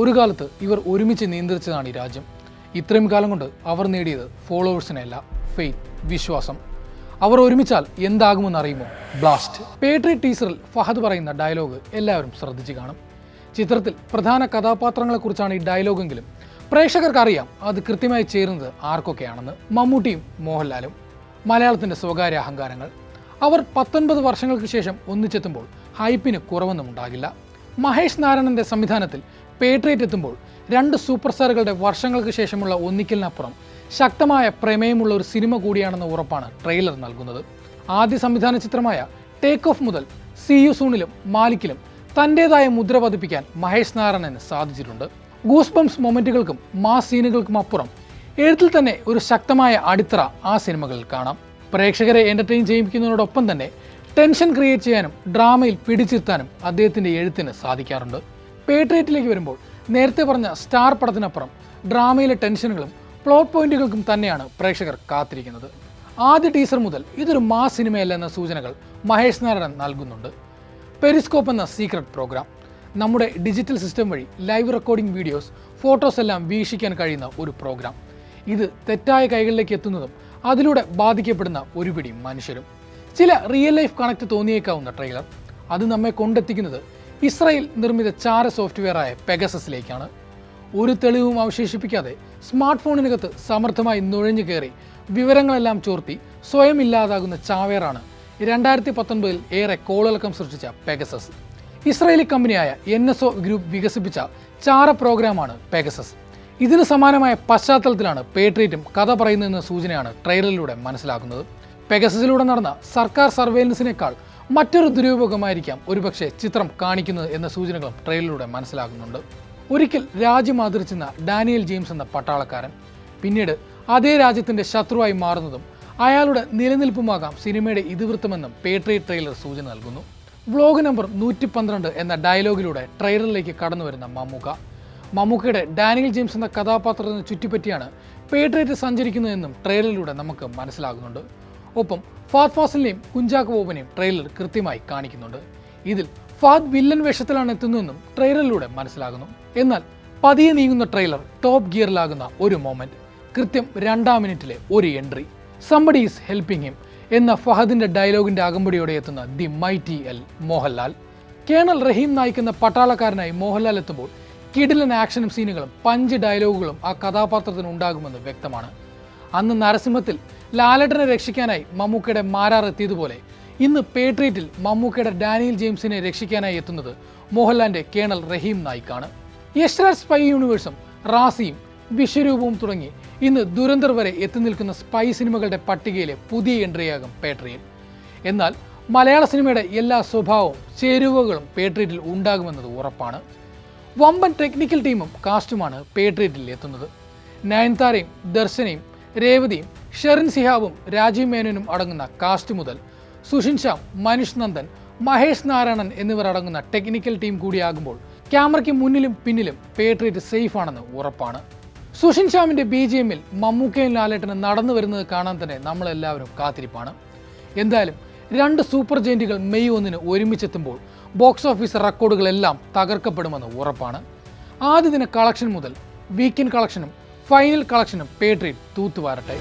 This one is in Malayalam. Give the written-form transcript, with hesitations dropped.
ഒരു കാലത്ത് ഇവർ ഒരുമിച്ച് നിയന്ത്രിച്ചതാണ് ഈ രാജ്യം. ഇത്രയും കാലം കൊണ്ട് അവർ നേടിയത് ഫോളോവേഴ്സിനെയല്ല, ഫെയ്ത്ത്, വിശ്വാസം. അവർ ഒരുമിച്ചാൽ എന്താകുമെന്ന് അറിയുമോ? ബ്ലാസ്റ്റ്. പേട്രിയറ്റ് ടീസറിൽ ഫഹദ് പറയുന്ന ഡയലോഗ് എല്ലാവരും ശ്രദ്ധിച്ചു കാണും. ചിത്രത്തിൽ പ്രധാന കഥാപാത്രങ്ങളെക്കുറിച്ചാണ് ഈ ഡയലോഗെങ്കിലും പ്രേക്ഷകർക്ക് അറിയാം അത് കൃത്യമായി ചേരുന്നത് ആർക്കൊക്കെയാണെന്ന്. മമ്മൂട്ടിയും മോഹൻലാലും, മലയാളത്തിൻ്റെ സ്വകാര്യ അഹങ്കാരങ്ങൾ. അവർ 19 വർഷങ്ങൾക്ക് ശേഷം ഒന്നിച്ചെത്തുമ്പോൾ ഹൈപ്പിന് കുറവൊന്നും ഉണ്ടാകില്ല. മഹേഷ് നാരായണന്റെ സംവിധാനത്തിൽ പേട്രിയറ്റ് എത്തുമ്പോൾ രണ്ട് സൂപ്പർ സ്റ്റാറുകളുടെ വർഷങ്ങൾക്ക് ശേഷമുള്ള ഒന്നിക്കലിനപ്പുറം ശക്തമായ പ്രമേയമുള്ള ഒരു സിനിമ കൂടിയാണെന്ന ഉറപ്പാണ് ട്രെയിലർ നൽകുന്നത്. ആദ്യ സംവിധാന ചിത്രമായ ടേക്ക് ഓഫ് മുതൽ സീ യു സൂണിലും മാലിക്കിലും തൻ്റേതായ മുദ്ര പതിപ്പിക്കാൻ മഹേഷ് നാരായണന് സാധിച്ചിട്ടുണ്ട്. ഗൂസ് ബംസ് മൊമെന്റുകൾക്കും മാസ് സീനുകൾക്കും അപ്പുറം എഴുത്തിൽ തന്നെ ഒരു ശക്തമായ അടിത്തറ ആ സിനിമകളിൽ കാണാം. പ്രേക്ഷകരെ എൻ്റർടൈൻ ചെയ്യിപ്പിക്കുന്നതിനോടൊപ്പം തന്നെ ടെൻഷൻ ക്രിയേറ്റ് ചെയ്യാനും ഡ്രാമയിൽ പിടിച്ചിരുത്താനും അദ്ദേഹത്തിൻ്റെ എഴുത്തിന് സാധിക്കാറുണ്ട്. പേട്രിയറ്റിലേക്ക് വരുമ്പോൾ നേരത്തെ പറഞ്ഞ സ്റ്റാർ പടത്തിനപ്പുറം ഡ്രാമയിലെ ടെൻഷനുകളും പ്ലോട്ട് പോയിന്റുകൾക്കും തന്നെയാണ് പ്രേക്ഷകർ കാത്തിരിക്കുന്നത്. ആദ്യ ടീസർ മുതൽ ഇതൊരു മാസ് സിനിമയല്ല എന്ന സൂചനകൾ മഹേഷ് നാരായണൻ നൽകുന്നുണ്ട്. പെരിസ്കോപ്പ് എന്ന സീക്രട്ട് പ്രോഗ്രാം, നമ്മുടെ ഡിജിറ്റൽ സിസ്റ്റം വഴി ലൈവ് റെക്കോർഡിംഗ് വീഡിയോസ്, ഫോട്ടോസ് എല്ലാം വീക്ഷിക്കാൻ കഴിയുന്ന ഒരു പ്രോഗ്രാം. ഇത് തെറ്റായ കൈകളിലേക്ക് എത്തുന്നതും അതിലൂടെ ബാധിക്കപ്പെടുന്ന ഒരു പിടി മനുഷ്യരും. ചില റിയൽ ലൈഫ് കണക്ട് തോന്നിയേക്കാവുന്ന ട്രെയിലർ അത് നമ്മെ കൊണ്ടെത്തിക്കുന്നത് ഇസ്രായേൽ നിർമ്മിത ചാര സോഫ്റ്റ്വെയറായ പെഗസസിലേക്കാണ്. ഒരു തെളിവും അവശേഷിപ്പിക്കാതെ സ്മാർട്ട് ഫോണിനകത്ത് സമർത്ഥമായി നുഴഞ്ഞു കയറി വിവരങ്ങളെല്ലാം ചോർത്തി സ്വയം ഇല്ലാതാകുന്ന ചാവേറാണ് 2019 ഏറെ കോളിളക്കം സൃഷ്ടിച്ച പെഗസസ്. ഇസ്രായേലി കമ്പനിയായ NSO ഗ്രൂപ്പ് വികസിപ്പിച്ച ചാര പ്രോഗ്രാമാണ് പെഗസസ്. ഇതിന് സമാനമായ പശ്ചാത്തലത്തിലാണ് പേട്രിയറ്റും കഥ പറയുന്നതെന്ന സൂചനയാണ് ട്രെയിലറിലൂടെ മനസ്സിലാക്കുന്നത്. പെഗസസിലൂടെ നടന്ന സർക്കാർ സർവേലൻസിനേക്കാൾ മറ്റൊരു ദുരുപയോഗമായിരിക്കാം ഒരുപക്ഷെ ചിത്രം കാണിക്കുന്നത് എന്ന സൂചനകളും ട്രെയിലറിലൂടെ മനസ്സിലാകുന്നുണ്ട്. ഒരിക്കൽ രാജ്യം ആദരിച്ചിരുന്ന ഡാനിയൽ ജെയിംസ് എന്ന പട്ടാളക്കാരൻ പിന്നീട് അതേ രാജ്യത്തിൻ്റെ ശത്രുവായി മാറുന്നതും അയാളുടെ നിലനിൽപ്പുമാകാം സിനിമയുടെ ഇതിവൃത്തമെന്നും പേട്രിയറ്റ് ട്രെയിലർ സൂചന നൽകുന്നു. വ്ലോഗ് നമ്പർ 112 എന്ന ഡയലോഗിലൂടെ ട്രെയിലറിലേക്ക് കടന്നു വരുന്ന മമ്മൂക്കയുടെ ഡാനിയൽ ജെയിംസ് എന്ന കഥാപാത്രത്തിന് ചുറ്റിപ്പറ്റിയാണ് പേട്രിയറ്റ് സഞ്ചരിക്കുന്നതെന്നും ട്രെയിലറിലൂടെ നമുക്ക് മനസ്സിലാകുന്നുണ്ട്. ഒപ്പം ഫഹദ് ഫാസിലിനെയും കുഞ്ചാക്കോ ബോബനെയും ട്രെയിലർ കൃത്യമായി കാണിക്കുന്നുണ്ട്. ഇതിൽ ഫഹദ് വില്ലൻ വേഷത്തിലാണ് എത്തുന്നതെന്നും ട്രെയിലറിലൂടെ മനസ്സിലാകുന്നു. എന്നാൽ പതിയെ നീങ്ങുന്ന ട്രെയിലർ ടോപ്പ് ഗിയറിലാകുന്ന ഒരു മൊമെന്റ്, കൃത്യം 2-ാം മിനിറ്റിലെ ഒരു entry, somebody is helping him എന്ന ഫഹദിന്റെ ഡയലോഗിന്റെ അകമ്പടിയോടെ എത്തുന്ന the mighty L Mohanlal. Colonel Raheem Naik എന്ന പട്ടാളക്കാരനായി മോഹൻലാൽ എത്തുമ്പോൾ കിടിലൻ ആക്ഷനും സീനുകളും പഞ്ച് ഡയലോഗുകളും ആ കഥാപാത്രത്തിന് ഉണ്ടാകുമെന്ന് വ്യക്തമാണ്. അന്ന് നരസിംഹത്തിൽ ലാലേട്ടനെ രക്ഷിക്കാനായി മമ്മൂക്കയുടെ മാരാർ എത്തിയതുപോലെ ഇന്ന് പേട്രിയറ്റിൽ മമ്മൂക്കയുടെ ഡാനിയൽ ജെയിംസിനെ രക്ഷിക്കാനായി എത്തുന്നത് മോഹൻലാലിന്റെ കേണൽ റഹീം നായിക്കാണ്. യഷ്രാജ് സ്പൈ യൂണിവേഴ്സും റാസിയും വിശ്വരൂപവും തുടങ്ങി ഇന്ന് ദുരന്തർ വരെ എത്തി നിൽക്കുന്ന സ്പൈ സിനിമകളുടെ പട്ടികയിലെ പുതിയ എൻട്രിയാകും പേട്രിയറ്റ്. എന്നാൽ മലയാള സിനിമയുടെ എല്ലാ സ്വഭാവവും ചേരുവകളും പേട്രിയറ്റിൽ ഉണ്ടാകുമെന്നത് ഉറപ്പാണ്. വമ്പൻ ടെക്നിക്കൽ ടീമും കാസ്റ്റുമാണ് പേട്രിയറ്റിൽ എത്തുന്നത്. നയൻതാരയും ദർശനയും രേവതിയും ഷെറിൻ സിഹാബും രാജീവ് മേനോനും അടങ്ങുന്ന കാസ്റ്റ് മുതൽ സുഷിൻ ശ്യാം, മനീഷ് നന്ദൻ, മഹേഷ് നാരായണൻ എന്നിവർ അടങ്ങുന്ന ടെക്നിക്കൽ ടീം കൂടിയാകുമ്പോൾ ക്യാമറയ്ക്ക് മുന്നിലും പിന്നിലും പേട്രിയറ്റ് സേഫ് ആണെന്ന് ഉറപ്പാണ്. സുഷിൻ ശ്യാമിൻ്റെ BGMൽ മമ്മൂക്കയും ലാലേട്ടനും നടന്നു വരുന്നത് കാണാൻ തന്നെ നമ്മളെല്ലാവരും കാത്തിരിപ്പാണ്. എന്തായാലും രണ്ട് സൂപ്പർ ജയന്റുകൾ മെയ് 1 ഒരുമിച്ചെത്തുമ്പോൾ ബോക്സ് ഓഫീസ് റെക്കോർഡുകളെല്ലാം തകർക്കപ്പെടുമെന്ന് ഉറപ്പാണ്. ആദ്യ ദിന കളക്ഷൻ മുതൽ വീക്കെൻഡ് കളക്ഷനും ഫൈനൽ കളക്ഷനും പേട്രിയറ്റ് തൂത്തുവാരട്ടെ.